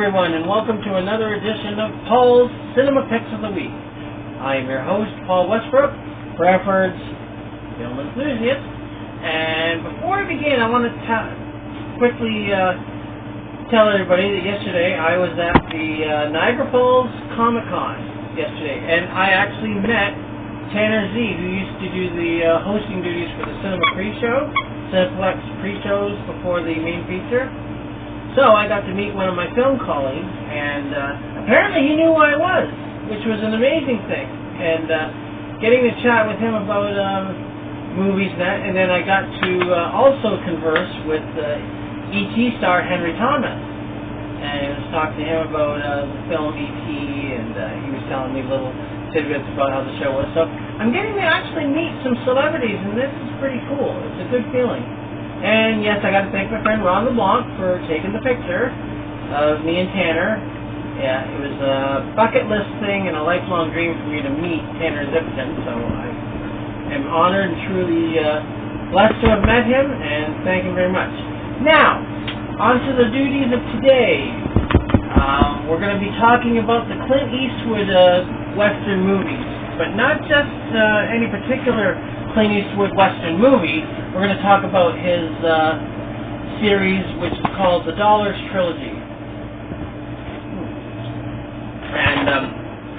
everyone, and welcome to another edition of Paul's Cinema Picks of the Week. I am your host, Paul Westbrook, Bradford's film enthusiast. And before I begin, I want to quickly tell everybody that yesterday I was at the Niagara Falls Comic-Con yesterday, and I actually met Tanner Z, who used to do the hosting duties for the Cinema Pre-Show, Cineplex pre-shows before the main feature. So I got to meet one of my film colleagues, and apparently he knew who I was, which was an amazing thing. And getting to chat with him about movies, and then I got to also converse with E.T. star Henry Thomas, and I was talking to him about the film E.T., and he was telling me little tidbits about how the show was. So I'm getting to actually meet some celebrities, and this is pretty cool. It's a good feeling. And yes, I got to thank my friend Ron LeBlanc for taking the picture of me and Tanner. Yeah, it was a bucket list thing and a lifelong dream for me to meet Tanner Zipton, so I am honored and truly blessed to have met him, and thank him very much. Now, on to the duties of today. We're going to be talking about the Clint Eastwood Western movies, but not just any particular Clint Eastwood Western movie. We're going to talk about his series, which is called the Dollars Trilogy. And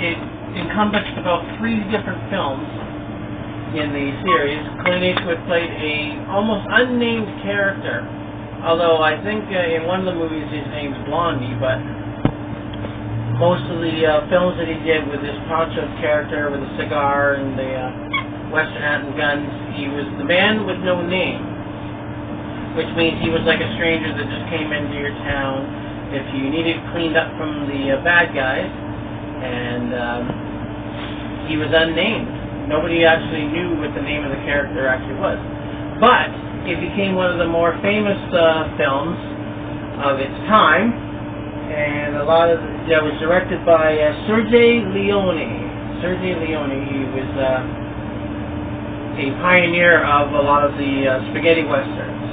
it encompassed about 3 different films in the series. Clint Eastwood played a almost unnamed character, although I think in one of the movies his name's Blondie, but most of the films that he did with his poncho character, with the cigar and the Western hat and guns, he was the man with no name, which means he was like a stranger that just came into your town if you needed cleaned up from the bad guys, and he was unnamed. Nobody actually knew what the name of the character actually was, but it became one of the more famous films of its time, and it was directed by Sergei Leone. Sergei Leone, he was a pioneer of a lot of the spaghetti westerns,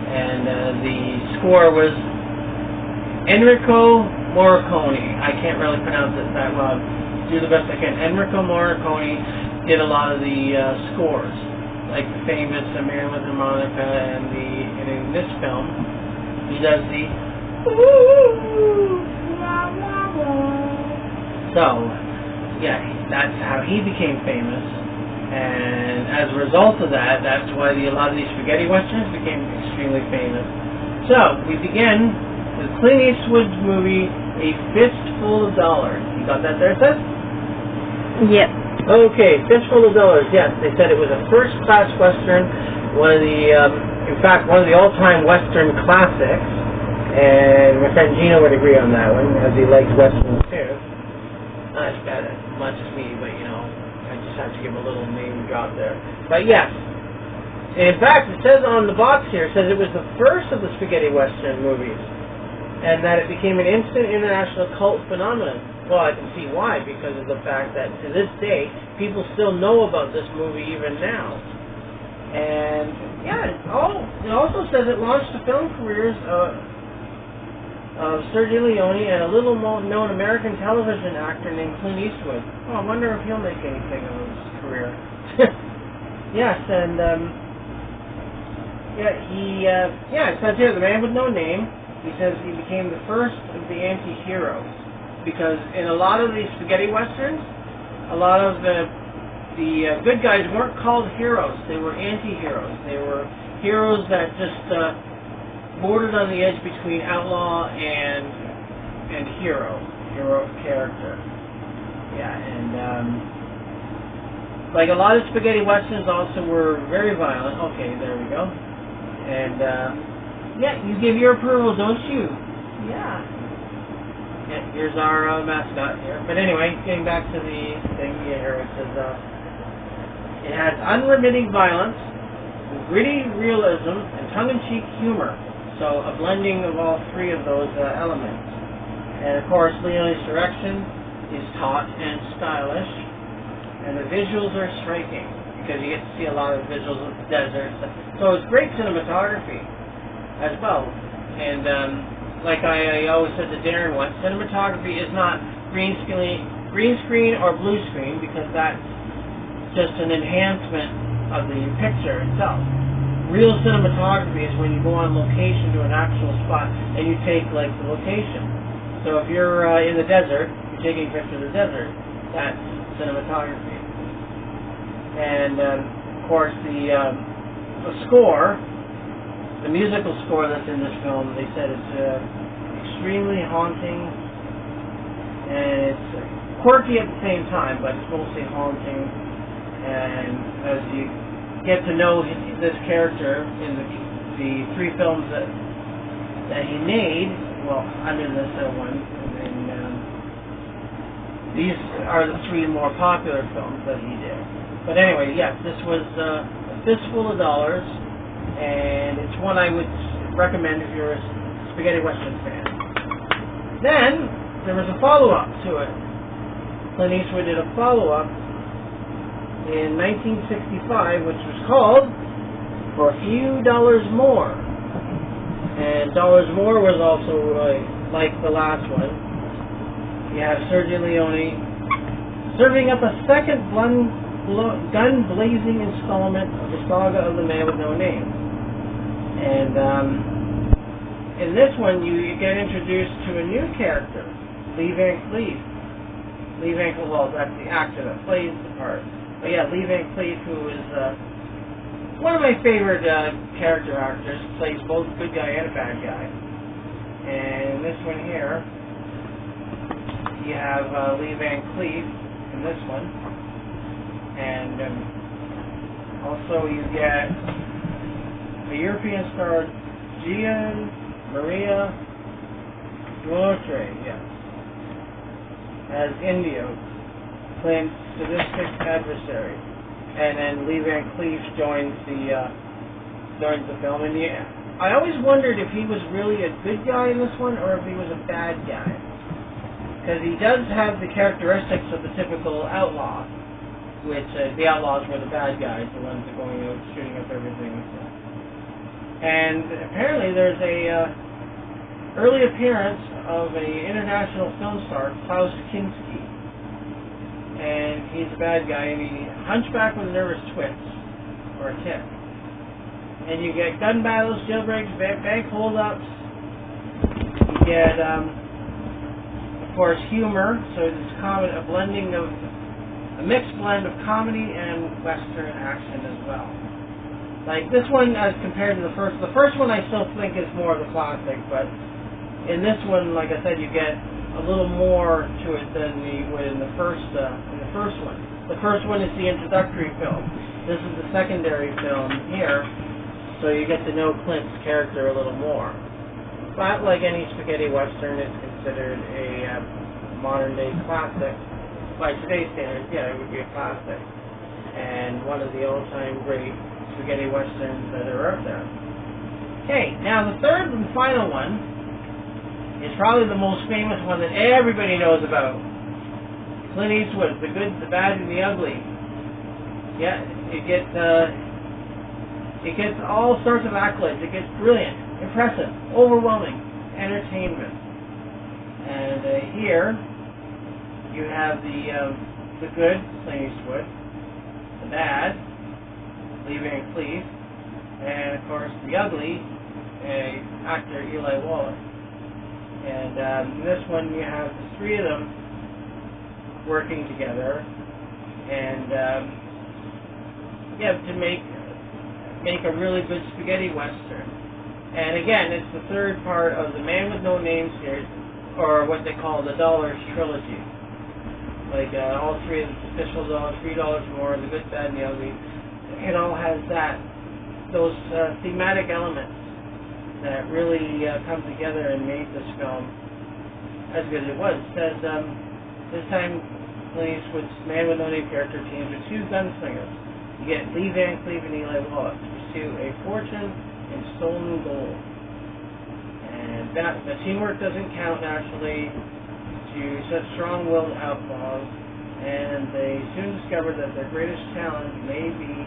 and the score was Enrico Morricone. I can't really pronounce it that well. I'll do the best I can. Enrico Morricone did a lot of the scores, like the famous Man with Harmonica, and in this film he does the so yeah, that's how he became famous. And as a result of that, that's why a lot of these spaghetti westerns became extremely famous. So, we begin with Clint Eastwood's movie, A Fistful of Dollars. You got that there, Seth? Yep. Okay, Fistful of Dollars, yes. They said it was a first-class western, one of the all-time western classics. And my friend Gino would agree on that one, as he likes westerns too. Not as bad as much as me, but I just had to give a little name drop there. But yes, in fact, it says on the box here, it says it was the first of the spaghetti western movies, and that it became an instant international cult phenomenon. Well, I can see why, because of the fact that to this day, people still know about this movie even now. And yeah, it also says it launched the film careers of Sergio Leone and a little-known American television actor named Clint Eastwood. Oh, I wonder if he'll make anything of his career. Yes, and it says here, the man with no name. He says he became the first of the anti-heroes, because in a lot of these spaghetti westerns, a lot of the good guys weren't called heroes. They were anti-heroes. They were heroes that just bordered on the edge between outlaw and hero character. Yeah, and like a lot of spaghetti westerns also were very violent. Okay, there we go. And yeah, you give your approval, don't you? Yeah. Yeah, here's our mascot here. But anyway, getting back to the thing here, it says it has unremitting violence, gritty realism, and tongue-in-cheek humor. So a blending of all 3 of those elements. And of course, Leone's direction is taut and stylish, and the visuals are striking, because you get to see a lot of visuals of the desert. So it's great cinematography as well. And like I always said to Darren once, cinematography is not green screen or blue screen, because that's just an enhancement of the picture itself. Real cinematography is when you go on location to an actual spot and you take like the location. So if you're in the desert, you're taking a picture of the desert. That's cinematography. And of course the score, the musical score that's in this film, they said it's extremely haunting, and it's quirky at the same time, but it's mostly haunting. And as you get to know this character in the three films that he made, well, under this one, and then these are the three more popular films that he did. But anyway, yes, this was A Fistful of Dollars, and it's one I would recommend if you're a spaghetti western fan. Then there was a follow-up to it. Clint Eastwood did a follow-up in 1965, which was called For a Few Dollars More. And Dollars More was also like the last one. You have Sergio Leone serving up a second gun-blazing installment of the saga of the Man with No Name. And in this one, you get introduced to a new character, Lee Van Cleef. Well, that's the actor that plays the part. But yeah, Lee Van Cleef, who is one of my favorite character actors, plays both a good guy and a bad guy. And in this one here, you have Lee Van Cleef in this one. And also you get the European star Gian Maria Duotre, yes, as Indio, Clint's sadistic adversary. And then Lee Van Cleef joins the film. And I always wondered if he was really a good guy in this one or if he was a bad guy, because he does have the characteristics of the typical outlaw, which the outlaws were the bad guys, the ones that are going out shooting up everything. And apparently there's a early appearance of an international film star, Klaus Kinski. And he's a bad guy, and he hunchback with nervous twits, or a tic. And you get gun battles, jailbreaks, bank holdups. You get, of course, humor. So it's a mixed blend of comedy and western action as well. Like this one, as compared to the first one I still think is more of the classic, but in this one, like I said, you get a little more to it than you would in the first one. The first one is the introductory film. This is the secondary film here, so you get to know Clint's character a little more. But like any spaghetti western, it's considered a modern day classic. By today's standards, yeah, it would be a classic, and one of the all-time great spaghetti westerns that are out there. Okay, now the third and final one is probably the most famous one that everybody knows about. Clint Eastwood, The Good, the Bad, and the Ugly. Yeah, it gets all sorts of accolades. It gets brilliant, impressive, overwhelming entertainment. And here you have the good, Clint Eastwood, the bad, Lee Van Cleef, and of course the ugly, actor Eli Wallach. And in this one you have the three of them working together, and to make a really good spaghetti western. And again, it's the third part of the Man with No Name series, or what they call the Dollars Trilogy. Like all three of the Fistful of Dollars, $3 More, The Good, Bad, and the Ugly. It all has those thematic elements that really come together and made this film as good as it was. It says this time Clint Eastwood's Man with No Name character teams with two gunslingers. You get Lee Van Cleef and Eli Wallach to pursue a fortune in stolen gold. And the teamwork doesn't count naturally to such strong-willed outlaws, and they soon discover that their greatest challenge may be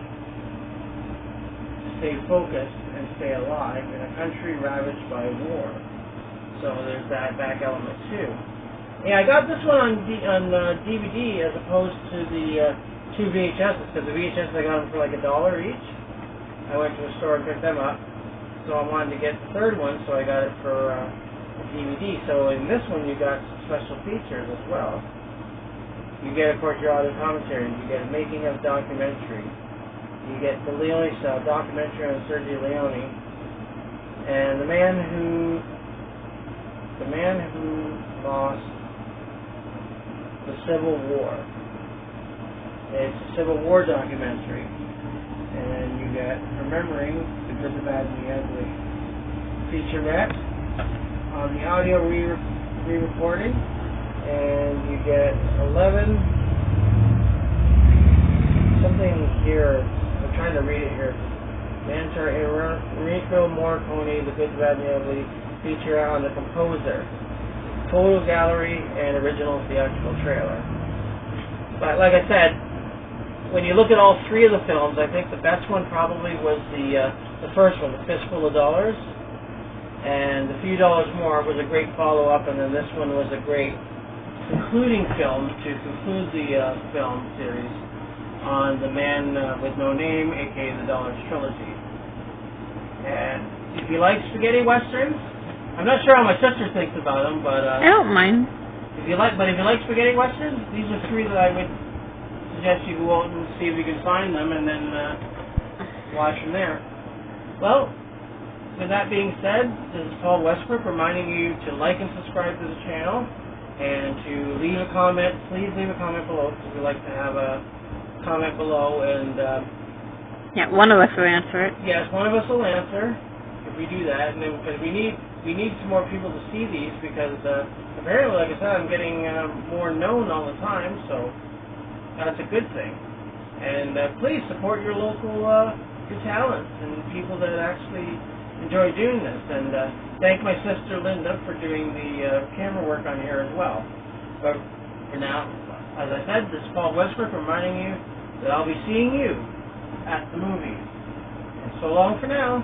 to stay focused and stay alive in a country ravaged by war. So there's that back element too. Yeah, I got this one on DVD as opposed to the 2 VHSs, because the VHSs I got them for like $1 each. I went to a store and picked them up, so I wanted to get the third one, so I got it for a DVD. So in this one you got some special features as well. You get, of course, your audio commentary. You get a making of documentary. You get the Leone style documentary on Sergio Leone, and the man who lost the Civil War. It's a Civil War documentary, and you get Remembering the Good, the Bad, and the Ugly featurette on the audio re-recording, and you get 11 something here. I'm trying to read it here. Mentor Enrico Morricone, The Good, the Bad, and the Ugly feature on the composer, photo gallery, and original theatrical trailer. But like I said, when you look at all three of the films, I think the best one probably was the first one, The Fistful of Dollars, and A Few Dollars More was a great follow-up, and then this one was a great concluding film to conclude the film series on The Man with No Name, aka The Dollars Trilogy. And if you like spaghetti westerns, I'm not sure how my sister thinks about them, but I don't mind. If you like spaghetti westerns, these are three that I would suggest you go out and see if you can find them, and then watch from there. Well, with that being said, this is Paul Westbrook reminding you to like and subscribe to the channel, and to leave a comment. Please leave a comment below, because we like to have a comment below, and yeah, one of us will answer it. yes, one of us will answer if we do that, and then because we need some more people to see these, because apparently, like I said, I'm getting more known all the time, so that's a good thing. And please support your local your talents and people that actually enjoy doing this. And thank my sister Linda for doing the camera work on here as well. But for now, as I said, this is Paul Westbrook reminding you that I'll be seeing you at the movies. And so long for now.